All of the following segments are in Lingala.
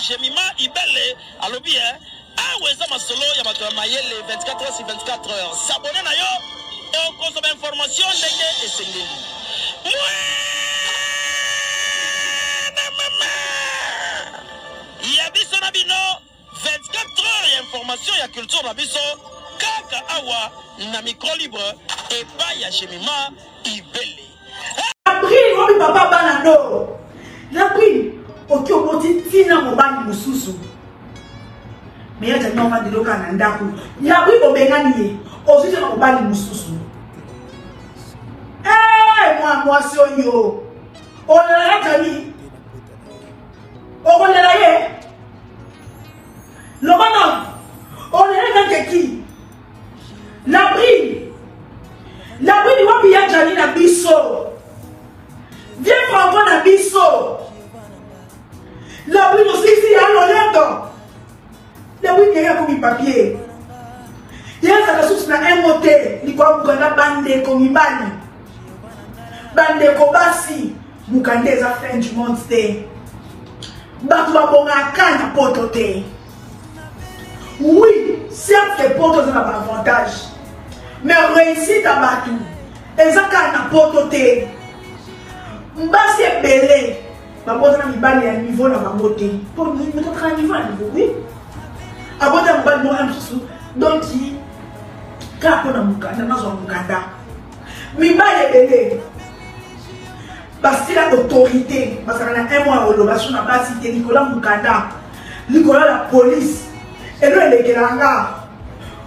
Jemima Ibele alobi aweza masolo ya bato ya mayele 24 heures sur 24 heures. S'abonner na yo et consommer information ndenge esengeli. Ya biso na bino 24 heures ya information ya culture na biso kaka awa na micro libre et pas ya Jemima Ibele. Après on papa banano. La pris oki omoti tina mobali mususu. Mais ya tani on de loka na ndaku. Ya pris obengani ye. Osi tina mobali mususu. Moi c'est yo. On a tani. On a ye. Le bonhomme. On est dans qui? La pris. La pris wa biya jani na biso. Viens prendre na biso. La pris aussi si ya lolendo. La pris qui a comme papier. Il y a ça sous na emote, ni kwa mukanda bande ko mibali. Bande ko basi, mukande za fin du monde te. Batu ba bonga kana poto te. Oui, certes que poto ça n'a avantage. Mais réussite à batu. Ezaka na poto te. Mbasi belé. Ba poto na mibali ya niveau na bangote. Pour nous mettre à niveau oui. Abota mbali no amsusu. Donc kapo na mukanda nazo mukanda. Mibali belé. Parce que l'autorité, parce qu'on a un mois au Lobasson n'a pas cité Nicolas Mukanda, Nicolas la police, et nous les Gelanga,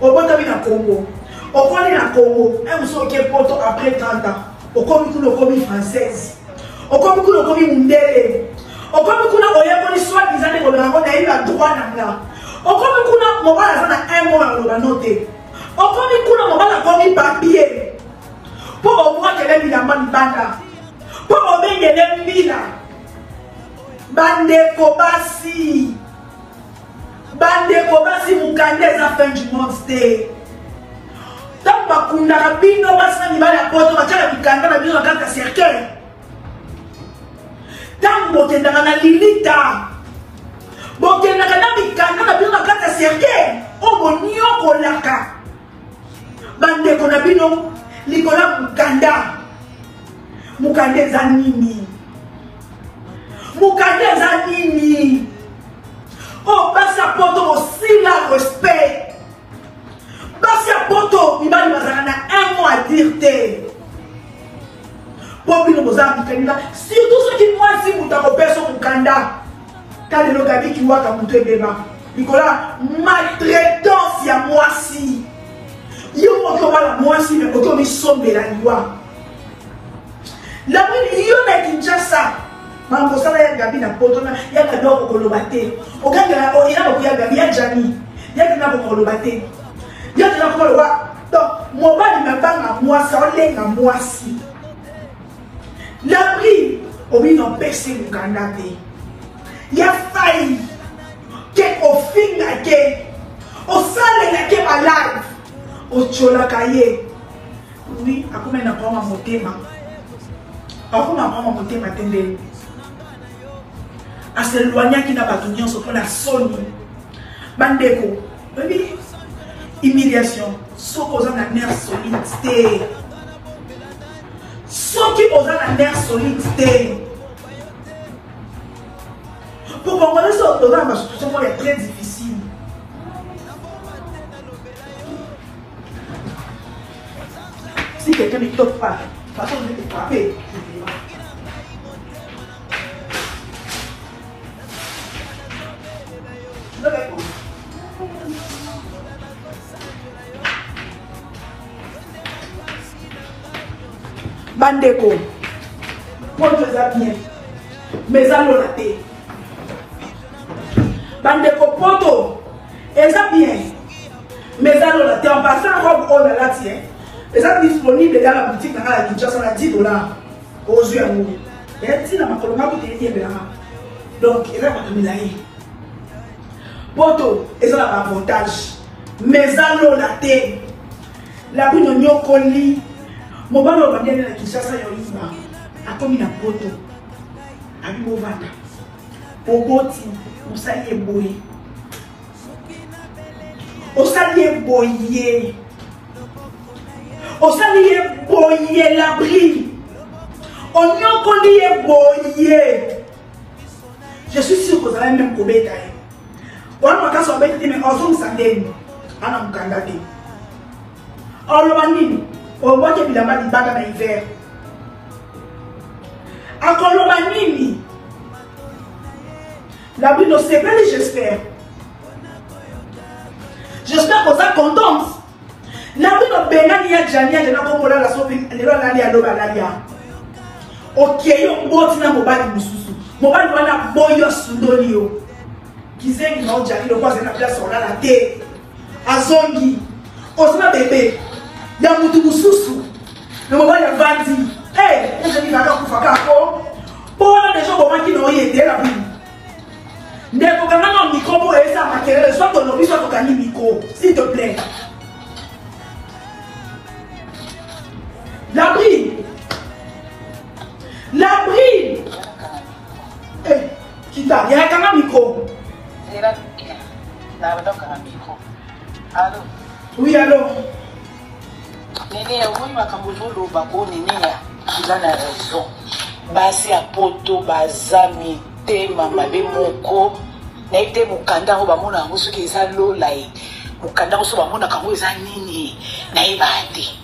au Botabi na Congo, au Koni na Congo, un monsieur qui est poto après 30 ans, au Komi française, au Komi Mundele, au Komi Oyakoni soit disant que l'on a eu la droit d'Anga, au Komi Mobala a un mois au Lobanote, au Komi Mobala a papier, pour au moins qu'elle ait mis la main banda. Pour obéir les mbila bande kobasi mukande za fin du monde te tant bakunda rabino basani bala poto batala bikanda na biso kaka cercle tant botenda na lilita botenda na bikanda na biso kaka cercle o bonio kolaka bande konabino likola mukanda Mukande zanini. Oh, basa poto aussi la respect. Basa poto, ibali bazana un mot à dire te. Popi no bozaki kanila. Surtout ceux qui moi si mutako personne mukanda. Kale no gabi ki waka mutu ebeba. Nicolas, maltraitance ya moi si. Yo moko bala moi si mais auto mi sombe la liwa. La mini yona Kinshasa mambo sana ya gabi na poto na ya kadoko kolobate okanga o ina ko ya gabi ya jani ya kina ko kolobate ya kina ko koloba donc mobali mabanga mwasi olenga mwasi la pri obi no pese mukanda te ya fai ke ofinga ke osale na ke malade o chola kaye oui akomena kwa motema. Ako na mama côté matende a s'éloigner qui n'a pas tout nyonso pour la soni bandeko oui humiliation s'opposant à nerf solide ceux qui posent la nerf solide pour comprendre ça dans ma situation est très difficile. Si quelqu'un ne toque pas de toute façon je vais te frapper. Bandeko, pour que ça bien, mais à l'olaté. Bandeko poto, et ça bien, mais à l'olaté en passant robe on a la tienne. Et ça disponible dans la boutique à Kinshasa à $10 aux yeux à nous. Et si la macoloma peut être bien. Donc, il y a pas de milaï. Poto, et ça a avantage. Mais à l'olaté, la boue de nyokoli. Mon ballon va bien à Kinshasa, il y a a comme une poto. A Bimovanda. Oboti, osali boye. Osali boye. Osali boye l'abri. Onyokoli boye. Je suis sûr que vous allez même commettre. On va pas s'embêter, mais on s'en s'endène. On a un candidat. On le dit, on voit qu'il y a des bagues dans l'hiver. Encore le manini. La vie ne sait pas, j'espère. J'espère que vous êtes contents. La vie ne peut pas dire que Jania, je n'ai pas la sauver, elle va aller à l'Obalia. Ok, on va dire que Mobali Moussousou. Mobali wana boyo sudolio. Kizengi na ojali le kwa zena place on a la tête. Azongi. Osma bébé. Ya mutu mususu. Le mobali ya vandi. Eh, je dis vaka kufaka ko. Pour les gens comment qui n'ont été la vie. Ndeko kama na micro pour esa makelele soit ton lobby soit ton kani micro, s'il te plaît. L'abri. L'abri. Eh, Kita, il y a un micro. Allô? Oui, allô? Nene, oui, ma kambozo bako nene ya. Il a raison. Basi a poto, bazami, te, mama, be moko. Naite mukanda ho bamona ngusu ke za lolai. Mukanda ho so bamona kango za nini. Na ibati.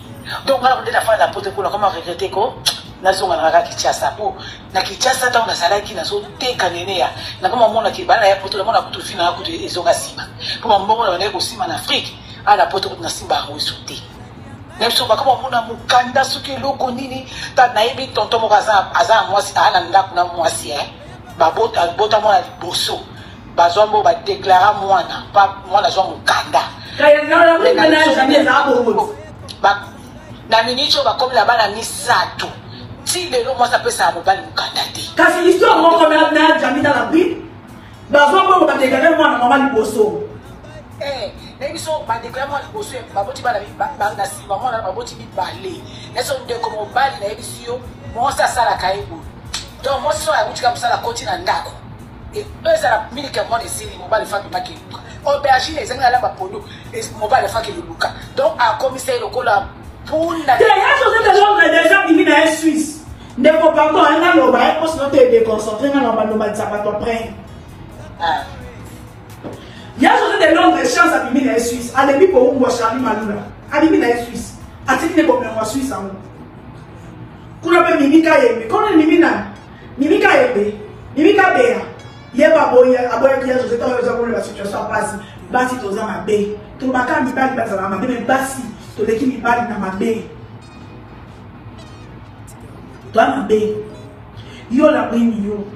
Donc on a peut-être faire la poto kuna kama regretter ko. Nazonga na Kinshasa po na Kinshasa ta unasala ki nazo teka nene ya na kama mona kibana ya poto mona kutu fina kutu ezonga sima kama mbongo na wana ko sima na Afrique ala poto kutu na simba rusuti na biso ba kama mona mukanda suki loko nini ta na ibi tonto mo kaza aza mwasi ana ndaku na mwasi ba bota mona liboso bazombo ba déclarer mwana pa mwana zo mukanda kaya na na jamais za abo ba na minicho ba comme la bana misato. Si les gens s'appellent ça, on va nous candidater. Car c'est l'histoire, moi, comme elle a jamais dans la Bible, on va déclarer moi, maman, le bosso. Eh, les gens vont déclarer moi, le bosso, ma boti bala, ma si, maman, ma boti bi balé. Les gens de comme on bali, les gens, moi, ça, ça, la caïbou. Donc, moi, ça, la boutique comme ça, la continue en d'accord. Et eux, ça, la mille que moi, les séries, mon bal, les femmes, qui maquillent. Aubergine, les gens, là, ma polo, et mon bal, les femmes, qui le bouca. Donc, à commissaire, le cola, pour la. Il y a chose de l'ordre des gens qui vivent en Suisse. Ne faut pas qu'on ait un loba, on se note déconcentré, on va nous mettre ça pas ton prêt. Il y a chose de l'ordre des chances à vivre en Suisse. À l'époque, pour vous, Charlie Maloula. À vivre en Suisse. À titre de comme en Suisse. Qu'on appelle Mimika Yebe. Qu'on est Mimina. Mimika Yebe. Mimika Béa. Il y a pas boy, à boy qui a chose de la situation passe. Basi toza ma bé. Tout le matin, il parle de ma bé, mais basi. Tout l'équipe, il parle de ma bé. Toi, ma bé. Yo la prime, yo.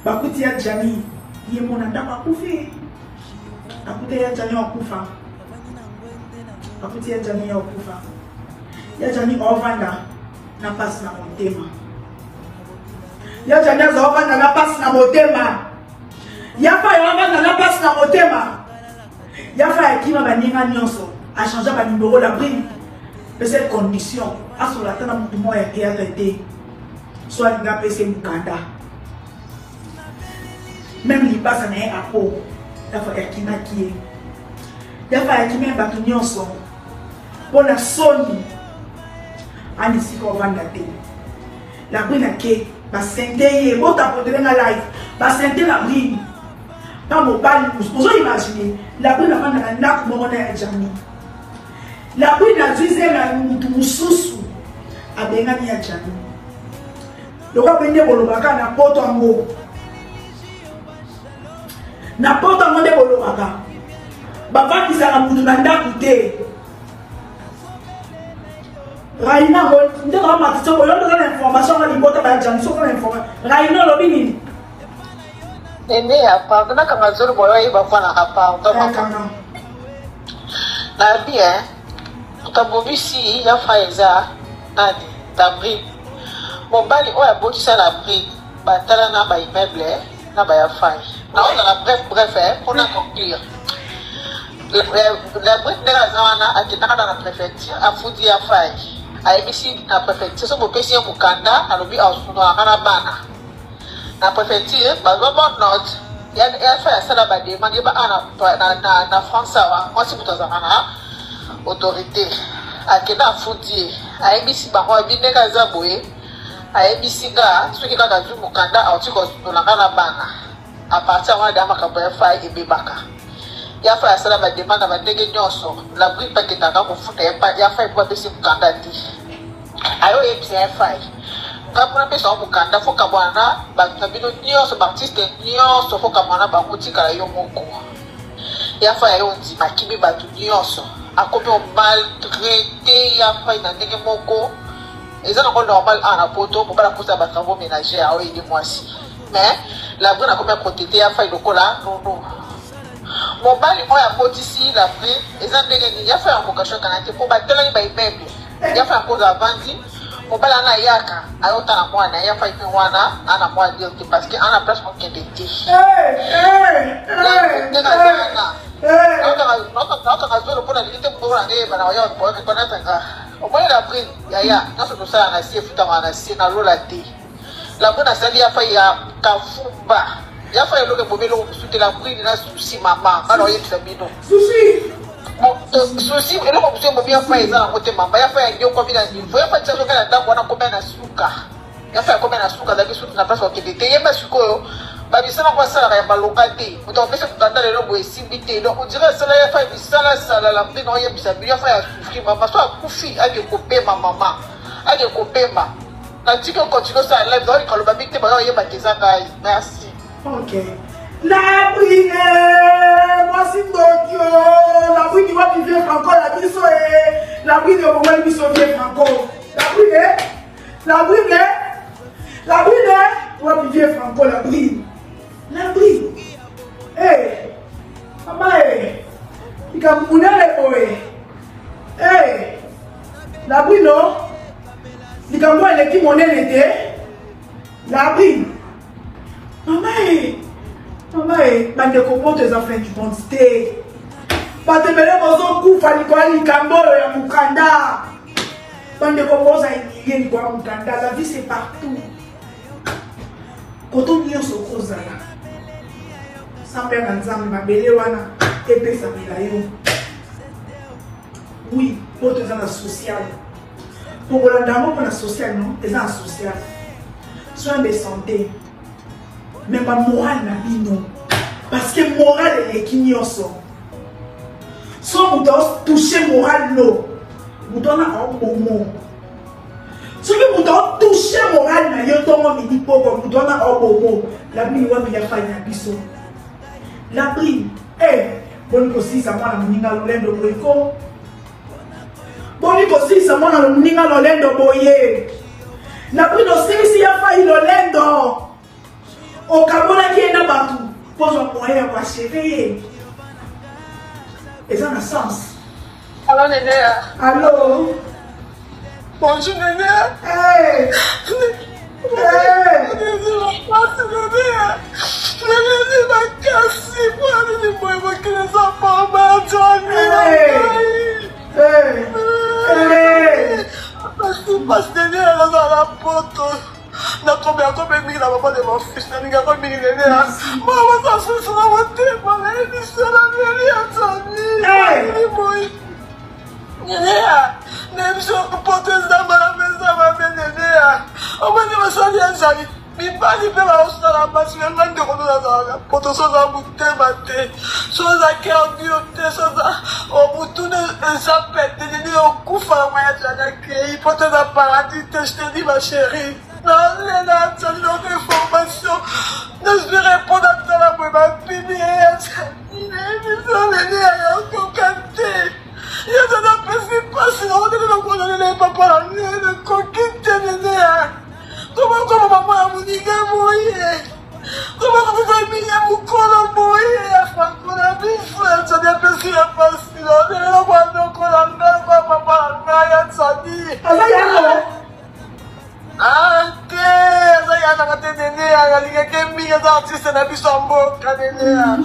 Bakuti ya Jami. Ye mon anda bakufi. Bakuti ya Jami wakufa. Bakuti ya Jami ya wakufa. Ya Jami ovanda. Na pasi na motema. Ya Jami ovanda na pasi na motema. Ya fa ya ovanda na pasi na motema. Ya fa ya kima baninga nyonso. A changé ma numéro la prime. De cette condition, à son latin, tout le monde est arrêté. Soit il a passé Mukanda. Même il passe en un apport. Il faut qu'il y ait qui est. Il faut qu'il y ait un bâtonnier ensemble. Pour la sonne, on ici qu'on va dater. La brine a qui va s'intéresser. Bon, t'as porté dans la live. Va s'intéresser la brine. Pas mon bal. Vous imaginez. La brine a fait un lac où on est jamais. La brine a dit que Moussousou a bien gagné à Djani. Le roi Bende Bolobaka n'a pas ton mot. N'a pas ton mot de Bolobaka. Baba qui s'est rendu dans la côté. Raina, on dit que l'information va l'importer à Djani. Sauf l'information. Raina, l'obéni. Nene, après, quand on a dit que on va faire un rapport. La bien. Kabobi si ya faeza nani tabri mobali oya boti ça la bri batala na ba immeuble na ba ya fai na on a bref pour na conclure la bri de la zona akitaka na préfecture afudi ya fai a ebisi na préfecture so bopesi mukanda alobi ausuna kana bana na préfecture bazomona note ya fait ça la demande na France awa mwasi mutu azalaka na autorité akenda afudie ayebisi bango abindeka aza boye ayebisi nga soki kaka azwi mokanda auti kozolanga na bana apartir wana da makambo ya fai ebebaka ya fai asala bademande na bandenge nyonso la bri paketaka kofunda ya fai po apesi mokanda te ayo oyebisa ya fai kapuna pesa wa mokanda foka bwana bato na bino nyonso baartiste nyonso foka bwana bango tikala yo moko ya fai ayo ondima kibi bato nyonso akomi omaltraité ya fai na ndenge moko eza nango normal ana poto mobala kosa batravaux ménagère ayo ede mwasi mais la bri nakomi aprotete ya fai lokola nono mobali oyo abotisi la bri eza ndenge nini ya fai ya mokasho ekana te mpo batelani baimmeuble ya fai akoza avandi mobala ana yaka ayotana mwana ya fai mpe wana ana mwa dire te parce que ana place mokende te naokanga zolo mpona lingi te mbongo na nge yebana oya boyekonatanga omoni la bri yaya nyonso tosala na si efutama na si nalola te lambo nasali ya fai ya kafumba ya fai eloke bobe eloko mosusu te la bri na susi mama kana oyebisa bino susi eloko mosusu emobi ya fai eza nango te mama ya fai yangi okomi na niveau ya fai tiazokai na ndambo wana komia na suka ya fai akomia na suka azalaki suki na place bakende te yeba sikoyo babisala ngo asalaka ya balonga te moto apesi mokanda lelo boye esimbi te donc ondire asala ya fai bisalasala la bri na oyebisa bino ya fai asufri mama so akufi ake kopema mama ake kopema natiki okontinue osala live donc kaloba mingi te baza oyeba te eza ngai merci. Ok. La bri mwasi ndokio la bri ni wapi vie franco la biso la bri ni omomali biso vie franco la bri wapi vie franco la bri mama ikamunele boye la bri no likambo eleki monene te la bri mama bandeko poto eza fin du monde te bato ebele bozokufa likolo ya likambo oyo ya mokanda bandeko boza emilie likolo ya mokanda la vie c'est partout koto nyonso okozala sambe na nzambe mabele wana epesamela yo oui poto eza na social pokolanda yango mpona social non eza na social soin de santé mais ma morale na bino parce que morale eleki nyonso so moto touche morale no moto wana aobomo soki moto aotouche morale na yo ntongo midi poko moto wana aobomo la bini wapi ya fai na biso la bini boni kosilisa mwana moninga lolendo boyeko boni kosilisa mwana moninga lolendo boye la bini osilisi ya fai lolendo okamonaki ye na bato mpozwa moyen ya koacheve ye eza na sens. Allo Nénéa. Allo. Bonjour Nénéa. Na combien mingi na papa de mon fils na ninga ko mingi nene ya mama sa susu na wote mama ni sala nene ya tani ni boy nene ya ne biso ko potez da mama meza mama nene ya o mani masali anjani mi bali pe ba osala basi na ngande ko na za poto so za mutema te so za kerdio te so za o mutune za pete ni o kufa ma ya jana ke poto za paradis te je te dis ma chérie. Non, Léna, tu as une information. Je vais répondre à ta la ma bébé. Il est encore canté. Il y a de la personne pas sinon on est le papa. Il est le coquette Néné. Comment maman a mon nigga mouillé. Comment vous avez mis mon col mouillé. Franco la bifle. Tu as des personnes pas sinon on est le papa. Ça dit. Ante, saya nak kata Nénéa, kali ke mingi za artiste na biso mboka Nénéa.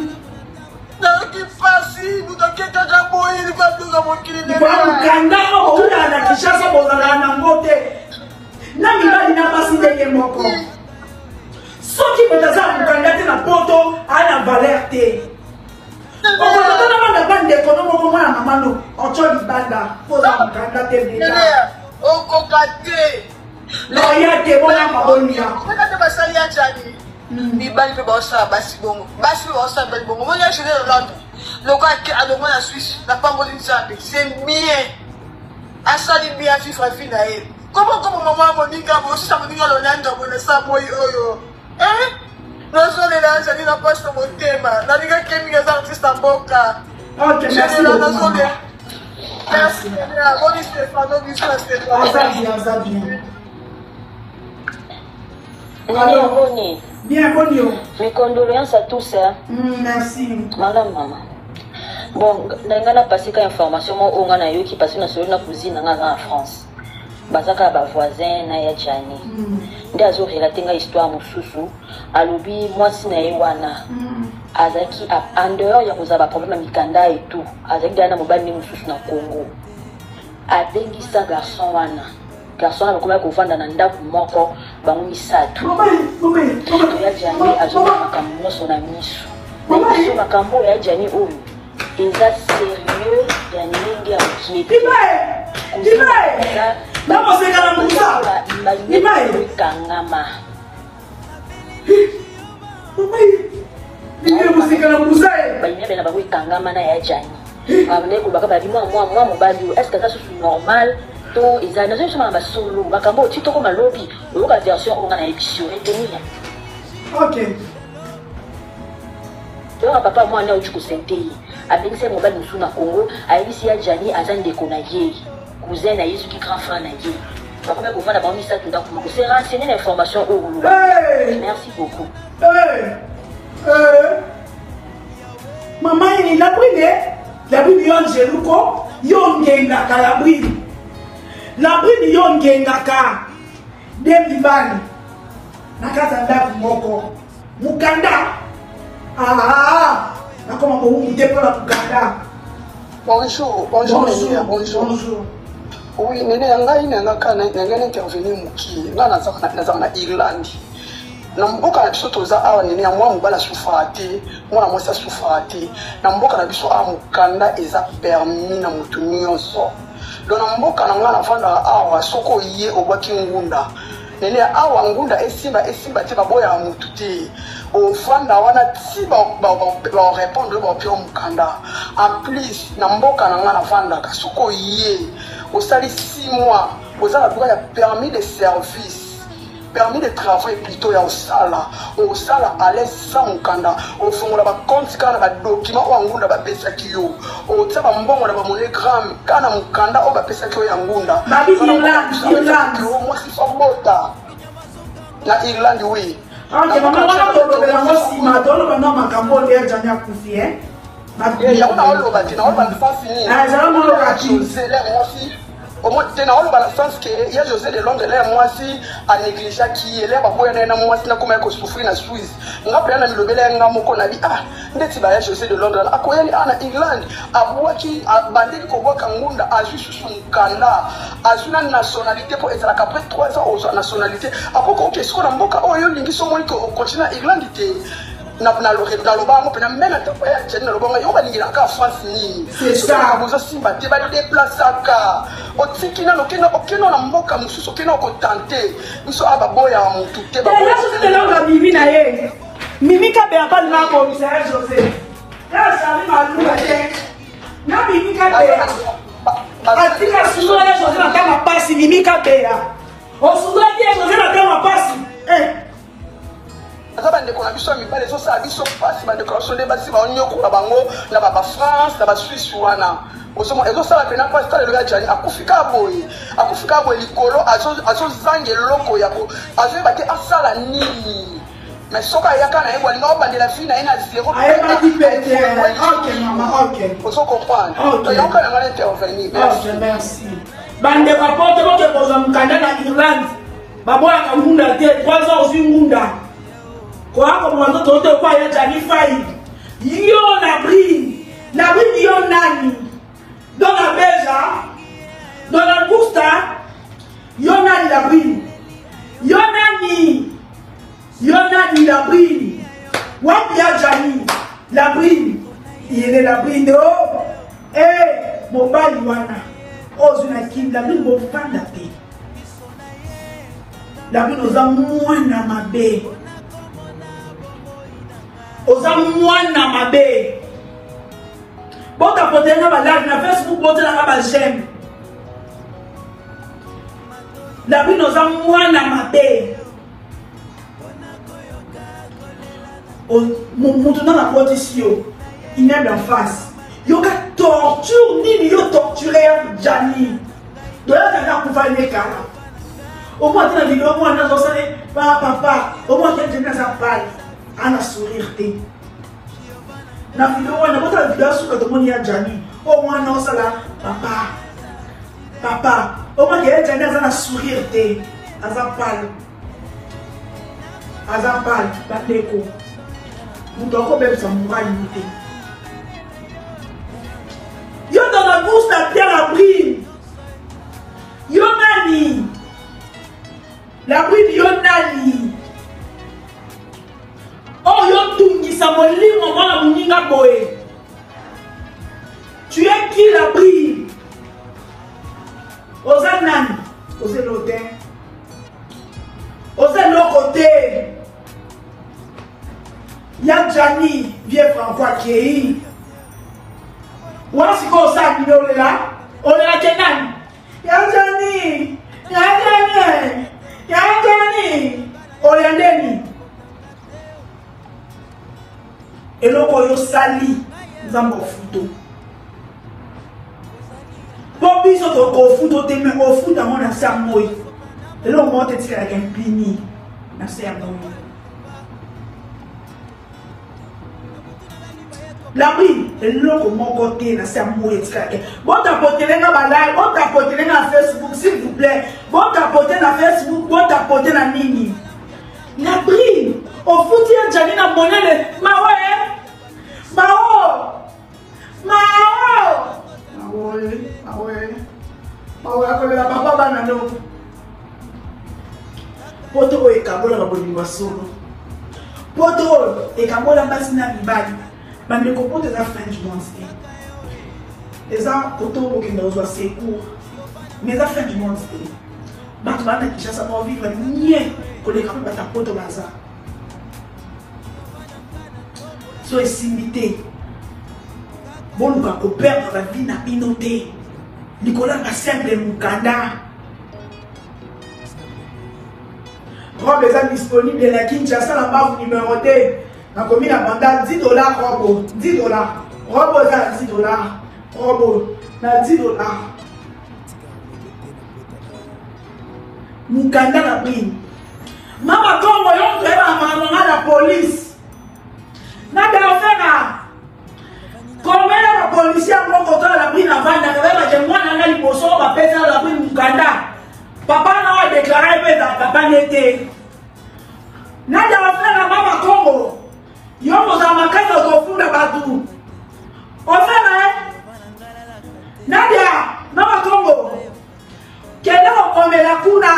Na ki fasi, muto ke kaka boy, ni fa bluga mokili Nénéa. Kwa mkanda o una na Kinshasa bozala na ngote. Na mibali na basi ndenge moko. Soki Nenea, au cocaté. Loya te bona mabonia. Quand tu vas salir à Tchani, il va aller voir ça, Bassibongo. Bassibongo, ça va bon. Moi, je suis dans Londres. Le gars qui a demandé la Suisse, n'a pas besoin de ça. C'est bien. À ça, il bien FIFA finalement. Comment maman Monica, moi aussi, ça me dit que l'on a ça, moi, yo. Hein? Nous sommes là, j'ai dit la poste de mon thème. La ligue qui est mis artistes en boca. Ok, merci beaucoup. Merci. Bonne Stéphane, bonne Stéphane. Ça bien. Alors, bien, bonjour. Mes condoléances à tous. Hein. Merci. Madame, maman. Bon, on a passé une information, on a eu qui passe dans la cousine en France. Bazaka ba voisin na ya Jani. Ndi azo relater nga histoire mususu. Alobi mwasi na yewana. Azaki en dehors ya kozaba problème mikanda et tout. Azaki dana mobali mususu na Congo. Abengi sa garçon wana. Garçon wana komela kovanda na ndako moko bango misatu. Ya Jani azo makambo nyonso na miso. Na makambo ya Jani oyo. Eza sérieux ya ndenge ya mokiete. Não você quer almoçar? E vai? Kangama. Ninguém você quer almoçar? Vai me levar para Kangama na Yajani. A mulher que vai vir moi mobile. Est-ce que ça c'est normal? To ils ont nós chamamos solo. Bakambo tito comme lobby. Loka version on a émission retenir. OK. Donc papa moi na uchu kusentei. Abengise mobile musu na Congo. Aibisi Yajani azande konaye. Cousin na Yesu qui grand frère na Dieu. Bakome ko vanda ba misa tunda ko se renseigner l'information au Rwanda. Merci beaucoup. Maman il a pris yon jeluko yongenga ka la bride. La bride yongenga ka Debibani. Nakazanda moko. Mukanda. Na koma ko mute pour la Mukanda. Bonjour. Oui, nene ngai nanga intervenir muki nga na Irlande. Na mboka na biso toza awa nene ya mwa mobala sufate, mwana mwasi sufate. Na mboka na biso awa mukanda eza permis na mutu nyonso. Donc na mboka na nga na vanda awa soko ye obwaki ngunda. Nene awa ngunda esimba te baboya mutu te. Ofanda wana ti ba répondre ba pio mukanda. En plus na mboka na nga na vanda ka soko ye au sali 6 mois, vous avez droit à permis de service, permis de travail plutôt au sala à l'aise sans mukanda, au fond la compte quand la document ou angunda ba pesa kiyo, au tsaba mbongo la ba monogramme kana mukanda o ba pesa kiyo ya ngunda. Na Irlande. Moi si somota. Na Irlande oui. OK, maman wana ko la mosi ma dolo bana makambo le janya kufi ya una olo ba tina olo ba fasi ni za mo lo kati c'est là moi aussi au moins tena olo ba sens que il y a José de Londres là moi aussi a négligé qui est là ba boya na moi aussi na comme ko souffrir na Suisse ngapela na milobela nga moko na bi ndeti ba ya José de Londres akoyeli ana England abwaki bandeli ko boka ngunda ajusu mukanda azuna nationalité pour être après 3 ans aux nationalité akoko ke siko na mboka oyo lingi so mo ko continent England te na loba mo pena mena to ya tshena loba yo ba ningira ka France ni c'est ça bozo simba te ba déplacer ka otikina lokena okeno na mboka mususu okeno ko tenter biso aba boya mutu te ba la société longa mimi na ye mimi ka be apa na ko misère José ya sali malunga te na mimi ka be atika suno ya José na kama pasi mimi ka be ya o suno ya José na kama pasi bande ko na biso mibale zo sa biso pasi bande ko so de basi ba onyoko na bango na ba France na ba Suisse wana osomo ezo sala pena pasi tale loga jani akufika boy likolo azo zange loko yako azo bate asala nini mais soka yaka na yebo linga bande la fille na ina 0 OK maman OK faut comprendre to yaka na ngale intervenir merci bande papote boke poza mukanda na Irlande baboya kamunda te 3 ans aussi ngunda quoi comme on entend te pas ya Jani Faï yo na bri yo nani dans la beja dans la gusta yo nani la bri yo nani la bri wapi ya Jani la bri il est la bri de mobile wana ozunaki la bino bofanda te la bino oza mwana mabe oza mwana mabe botapotelanga balage na Facebook botelanga bajeme la bino oza mwana mabe mutu na botisi yo immeuble en face yoka torture nini yo torture ya Jani doyakanga kufa nekala au moins dans la vidéo au moins dans le papa au moins quelqu'un dans sa pale ana sourire te na vidéo on a montré la vidéo sur le monde ya Jani au moins non ça là papa au moins quelqu'un dans sa sourire te à sa pale pas l'écho nous devons même ça mourra limité yo dans la bourse la pierre à brille yo nani la brille yo nani oh yo tungisa molimo mwana muninga boye tu es qui la brille oza nani oza l'autel oza le côté ya Jani vieux Francois Kei wasi ko sa ni olela kenani ya Jani olendeni eloko yo sali nzambo futo po biso to ko futo te me o futa mona sa moyi elo mote tika ka mpini na se ya moyi la brille eloko moko te na se ya moyi tika ka bon tapoter na balai bon tapoter na Facebook s'il vous plaît bon tapoter na Facebook bon tapoter na nini la brille au futi ya Jani na monele mawe akolela papa bana no poto oyo ekabola babolingo solo poto oyo ekabola basi na mibali bandeko poto eza fin du monde te eza poto okende ozwa secours mais eza fin du monde te bato bana Kinshasa bavivre nie koleka mpe bata poto baza so esimbi te boluka koperdre bavi na bino te likolanga simple mukanda robe eza disponible na Kinshasa na bavu numéro te nakomi na banda $10 robo $10 robo eza na $10 robo na $10 mukanda na bino mama Congo yo toyeba mamango na police na delofena komela ba policier moko to la brine avanda kaba je mwana nga liboso ba pesa la brine mukanda papa na wa déclarer pe da papa nete na delofena mama Congo yo moza makasa ko funda batu ofena Nadia mama Congo kende komela kuna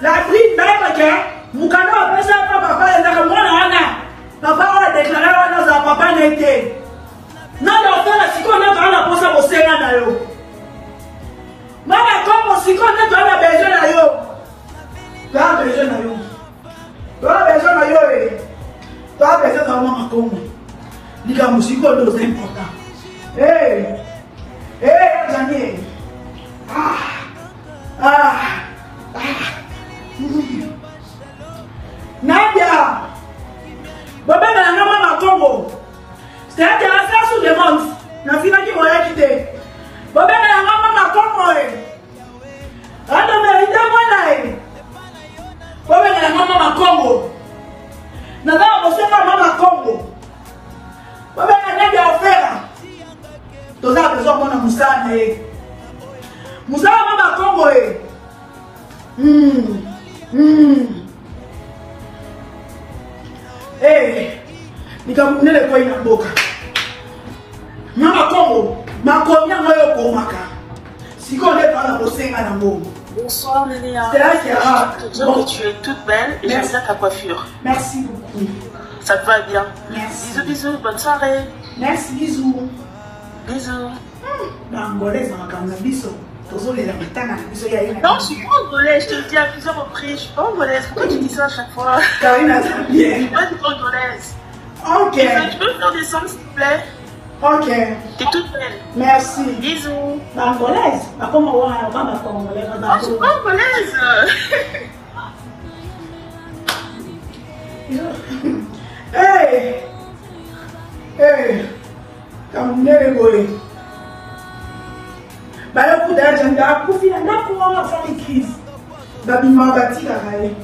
la brine ba ke mukanda ba pesa papa enda mwana wana papa wa déclarer wana za papa nete na la siko na kana posa bosenga na yo mama Congo siko na kana besoin na yo ka besoin na yo ka besoin na yo ka besoin na mama Congo lika musiko ndo c'est important Jani Nadia Baba na mama Congo c'est intéressant sous demande na fina ki moya kite Baba na mama Congo ando merite mwana Baba na mama Congo na za bosenga mama Congo Baba na Nadia ofera toza besoin mona musana musana mama Congo nikamunele kwa ina boka mama Congo makomia ngoyo komaka siko nde pala bosenga na mbongo. Bonsoir Léa. C'est là qu'il y a Je te dis que tu es toute belle et j'aime bien ta coiffure. Merci beaucoup. Ça te va bien. Merci. Bisous bisous, bonne soirée. Merci, bisous. Bisous. Angolaise, on a biso. Non, je suis congolaise, je te le dis à plusieurs reprises. Je suis pas angolaise. Pourquoi tu dis ça à chaque fois? Karina, ça bien. Je suis pas du congolaise. Ok. Tu peux faire des sons, s'il te plaît? Ok. T'es toute belle. Merci. Bisous. Angolaise. Comment on va congolaise? Oh, je suis pas angolaise. Hey! Hey! Comme Négoé. Bah, le coup d'agenda, pour finir, on a fait une crise. Babima bâti la raille.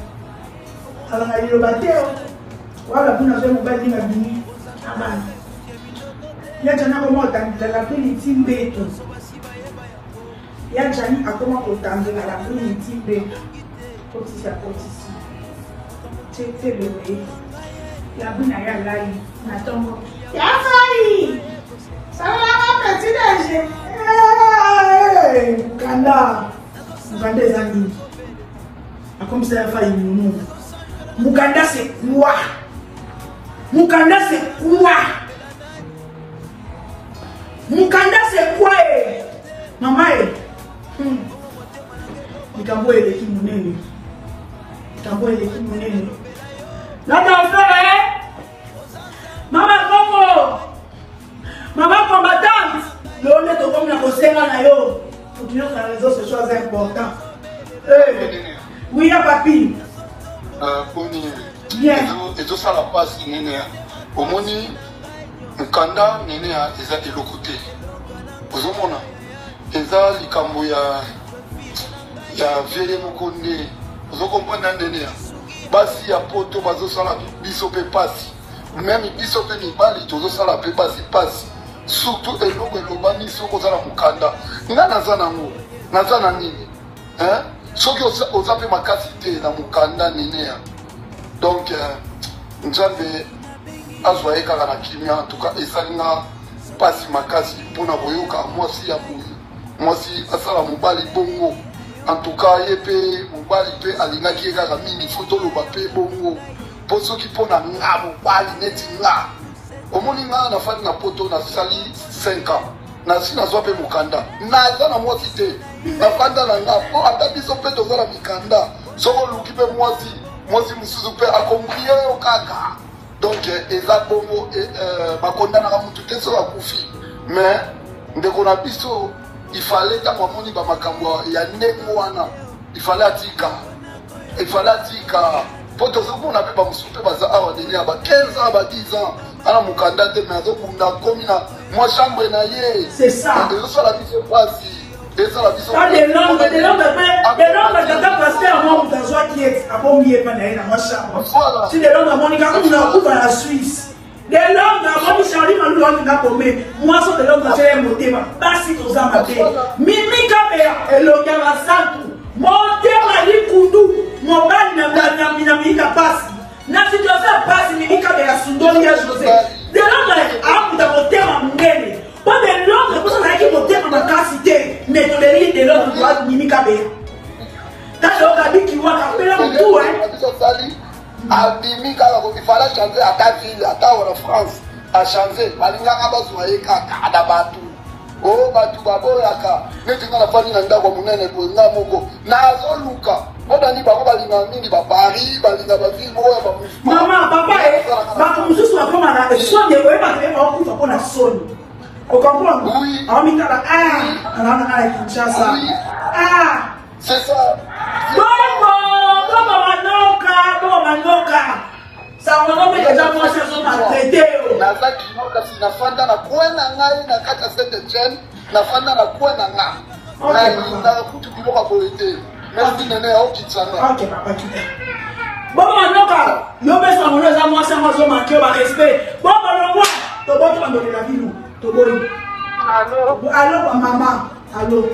Alors, il y a le bateau. Voilà, pour nous faire un bâti la bini. Il y a déjà comment on t'a la pris les team béto. Il y a déjà comment on t'a la pris les team béto. Potisi à potisi. C'est le way. La boune a eu l'ail. Nathan, il y a failli. Ça va la petit déjeuner. Mukanda. Mukanda est ami. Comme ça, il failli nous. Mukanda, c'est quoi? Mukanda, c'est quoi? Mukanda, c'est quoi? Maman, Mikambo est l'équipe monnaie. Mikambo est l'équipe monnaie. Là, t'as fait, Maman Congo, maman combattante, le honnête au comme la conseillère na yo. Continuez sur les réseaux sociaux, c'est important. Oui, ya papi. Bien. Et tout ça la passe, nene. Au moni, Mukanda, nene, eza de l'autre côté. Vous avez eza likambo ya vele mokonde. Vous comprenez, nene. Basi ya poto bazo sala biso pe pasi. Même biso pe mibali tozo sala pe pasi. Surtout eloko elobani soko za na Mukanda. Nga naza nango. Naza na nini? Hein? Soki oza pe makasi te na Mukanda nene. Donc nzambe azwa ekaka na kimia en tout cas esalinga pasi makasi mpona koyoka mwasi ya boye. Mwasi asala mobali bongo. En tout cas, il y a mobali pe alingaki kaka mingi photo loba pe bongo. Po soki pona nga mobali neti nga. Omoni nga na fani na poto na sali 5 ans. Na si na zwa pe Mukanda. Na za na mwasi te. Na fanda na nga po ata biso pe toza na mikanda. Soko luki pe mwasi mususu pe akombrie yo kaka. Donc eza bongo bakonda na mutu te so akufi. Mais ndeko na biso il fallait dans mon moni bamakambo ya ndenge wana il fallait atika pour tous on avait pas musupe baza awa denia ba 15 ans ba 10 ans ana Mukanda te mais azokunda komi na moi chambre na ye C'est ça. Et ça la biso pasi et ça la biso de langue de pasteur moi mutazwa qui est abomie pa na moi chambre. Si de langue monika comme na kuba la Suisse. De l'homme comme Charlie Mandouan n'a commis, moi sur de l'homme qui a monté, basi aux amatés. Mimi Kabea et le Gavasantu, monté à l'Ikoudou, mon bal n'a mis à passer. N'a situation passe, Mimi Kabea Sundonia José. De l'homme a monté à Mungene. Pas de l'homme qui a monté à ma cassité, mais de l'élite de l'homme qui Mimi Kabea. T'as dit qu'il va appeler un tout, hein. Abimi kaka il fallait changer à ta ville à ta France à changer balingaka bazwaye kaka ada batu oh batu baboyaka neti ngana fani na ndako munene ko nga moko nazo luka odani bako balinga mingi ba Paris balinga ba ville boya ba maman papa ba mususu ba koma na so de ko ba ke ba ku fa kona soni o comprendre oui on mitala ana na Kinshasa c'est ça Manoka. Ça on a déjà moi ça sont pas traité. Na za kinoka sina fanda na kwena ngai na kata Saint-Etienne na fanda na kwena nga. Na kutu biloka boete. Merci nene au kitsanga. OK papa kita. Bon Manoka, yo beso mo za moi ça moi zo manquer ba respect. Bon Manoka, to boto ando la vie to boy. Allô maman. Allô.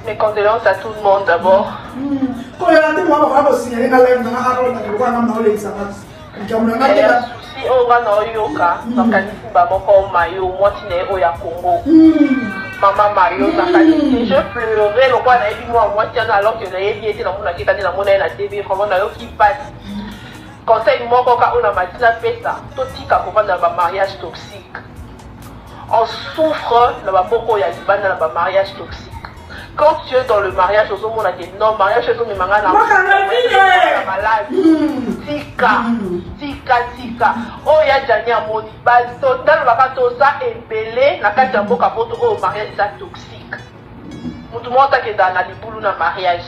Mes condoléances à tout le monde d'abord. Quand il y a des moments où on va signaler dans la vie, on va avoir des soucis. On va dans le yoga, donc on va encore maillot, moi tu n'es au Congo. Maman Mario, je pleurais, le roi n'a dit moi, moi tiens alors que j'ai été dans mon acquis, dans mon la TV, vraiment dans qui passe. Conseil moi quand on a m'a dit la paix ça, tout petit quand on va dans un mariage toxique. on souffre dans le mariage toxique. Quand tu es dans le mariage, au moment où non, mariage, c'est un malade. Tika. Oh, il y a Jani à mon base. Dans le baba, tout ça est belé. La carte de boca pour au mariage, c'est toxique. Tout le monde est dans la liboulou dans le mariage.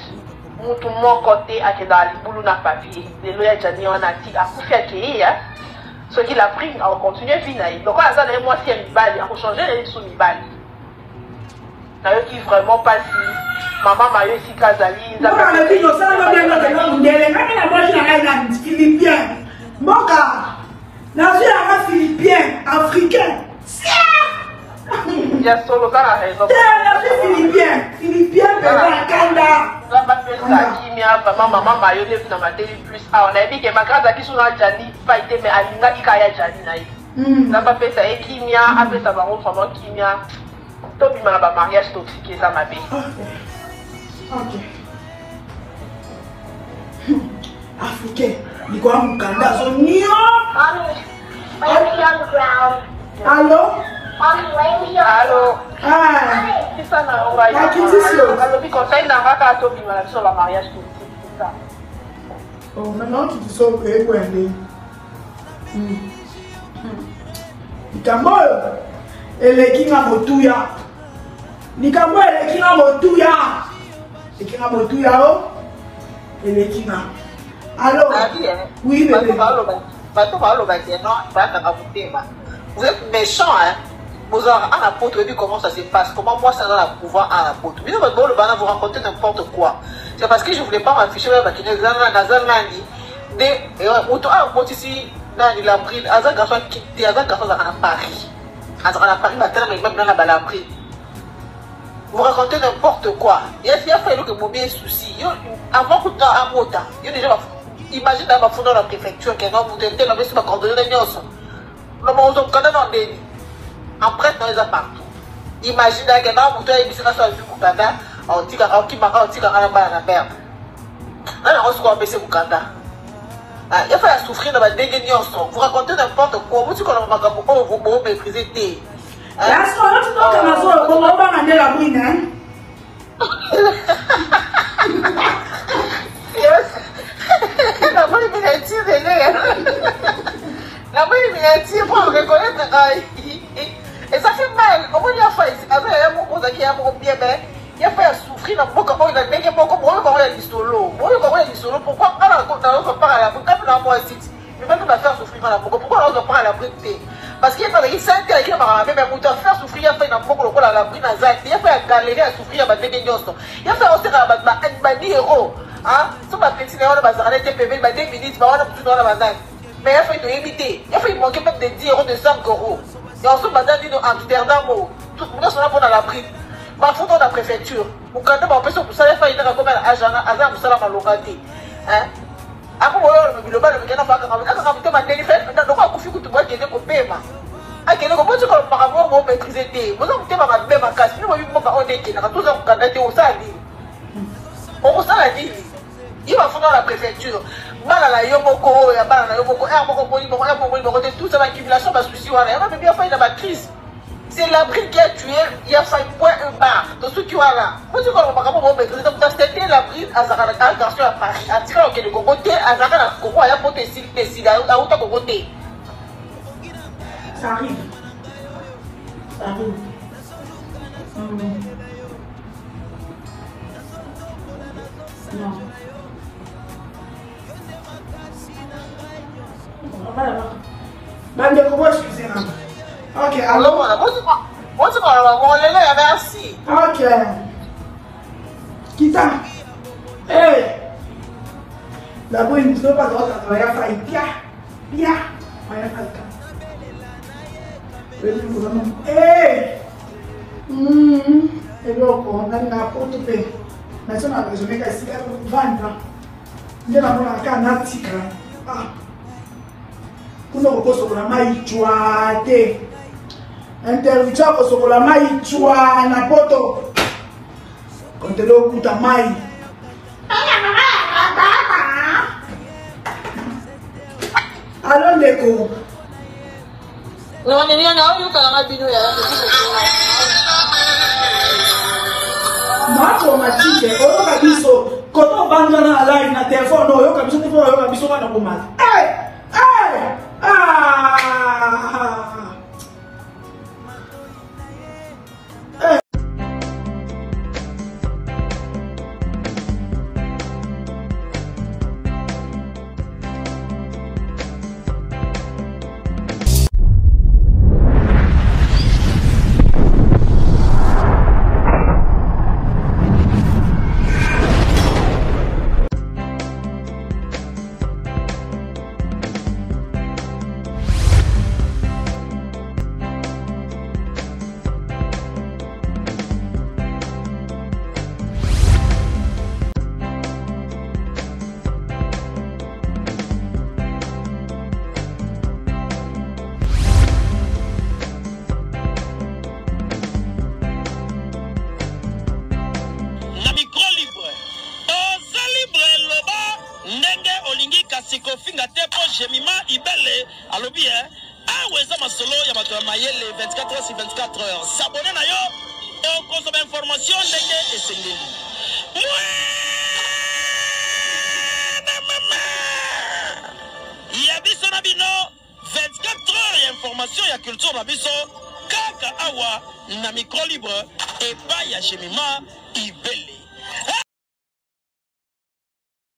Tout le monde côté est dans la liboulou dans le papier. Les loyers Jani, on a dit à couper à qui, hein. Ce qu'il a pris, on continue à finir. Donc, on a dit, moi, si il y a une balle, on change les sous une balle. Qui vraiment pas si maman m'a eu si Kazali. Non, mais puis ça va bien dans le monde. La philippien. Mon gars, la philippien, africain. Il y a solo ça la raison. La philippien, la Kanda. Ça va faire ça qui m'a maman m'a eu dans ma télé plus. Ah, on a dit que ma grande qui sont dans Jani, pas été mais Alinga qui kaya Jani naï. Ça va faire ça et qui m'a après ça va vraiment qui m'a. Tout le monde a un mariage toxique, ça m'a dit. Ok. Africain, il y a un Kanda, son nio. Allô? Allô? Ah. C'est ça, on va y aller. Alors, puis quand ça, il n'a pas qu'à tout le monde sur le mariage toxique, c'est ça. Oh, maintenant, tu te sauves, et quoi, Nikambo, elekinga motuya. Nikambo elekinga motuya. Elekinga motuya o. Elekinga. Allô? Oui, bébé. Vous êtes méchant, hein? Vous avez un apôtre, et puis comment ça se passe? Comment moi ça donne à pouvoir à un apôtre? Mais vous racontez n'importe quoi. C'est parce que je ne voulais pas m'afficher avec la Nazalani. Ici, dans la bride, à garçon qui à Paris. À Paris, même dans la bride. Vous racontez n'importe quoi. Il a fallu que mon bien souci. Avant que tu aies un mot, il y a déjà imagine dans la préfecture qui est dans ma coordonnée de Nyos. Nous avons un délit. En prête dans les partout. Imagine que dans mon toit, il y a un Bukanda, on dit qu'il y a un merde. Là, on se voit baisser Bukanda. Il faut souffrir dans la dégainance. Vous racontez n'importe quoi. Vous dites qu'on vous méprisez. La soirée, tu dois commencer comment on va ramener la brune, hein? La bonne miniature, la bonne miniature, pour reconnaître. Et ça fait mal. Comment il a fait? Il a fait souffrir dans beaucoup de gens. Il a beaucoup de solo. Pourquoi on a pas à la brute? Mais même va faire souffrir dans la brute. Pourquoi on a pas à la brute? Parce qu'il y a des gens qui ont faire souffrir, il a fait dans beaucoup de la brute. Il a fait galérer à souffrir à dégainer. Il a fait aussi un héros. Si ma petite on va s'arrêter TPV, 2 minutes, on va tout dans la banane. Mais il a fait de imiter. Il a fait manquer même de 10 € de 5 €. Et ensuite, madame dit Amsterdam, tout le monde est dans la bride. Ma photo dans la préfecture. Vous quand on peut se pousser, il faut comme un agent, agent pour ça la localité. Après, on le bal, le gars n'a pas quand on a téléphone, donc on confie que tu vois qu'il y a des paiements. À quel moment tu peux pas avoir maîtriser tes. Vous avez ma même casse, nous avons eu mon on est qui n'a tous en candidat au sali. On s'en a dit. Il va fondre la préfecture. Malala yomoko, ya balala yomoko, tout ça, l'accumulation va souci. On a bien fait dans la crise. C'est la bride qui a tué, il a fait point un bar. Dans ce qui est là. Moi, je crois que c'était la bride à un garçon à Paris. À tirer au Québec, côté, à Zara, à Congo, à Poté, à Outa, côté. Ça arrive. Ça arrive. Non. Bande, comment excusez-moi? Ok, alors. Moi, tu parles de la merci. Ok. Kita. Hey. La bonne ne pas droit à travailler à faire. Pia. On va faire ça. Hey. Et donc, on a une apporte paix. Mais ça, on a besoin de casser la vendre. Il y a un canard tigre. Kuna kosokola mai chwate interview chako sokola mai chwa na poto kontelo kuta mai allo ndeko Non, mais il y en a eu qui ont rabino. Ma traumatique, on a dit ça. Quand on va dans la live, na téléphone, on a dit ça, on a dit ça, on a dit Kofinga tepo Jemima Ibele alobi aweza masolo ya bato mayele 24 heures sur 24 heures s'abonner na yo et consommer information ndenge esengeli ya biso na bino 24 heures ya information ya culture na biso kaka awa na micro libre et pas ya Jemima Ibele.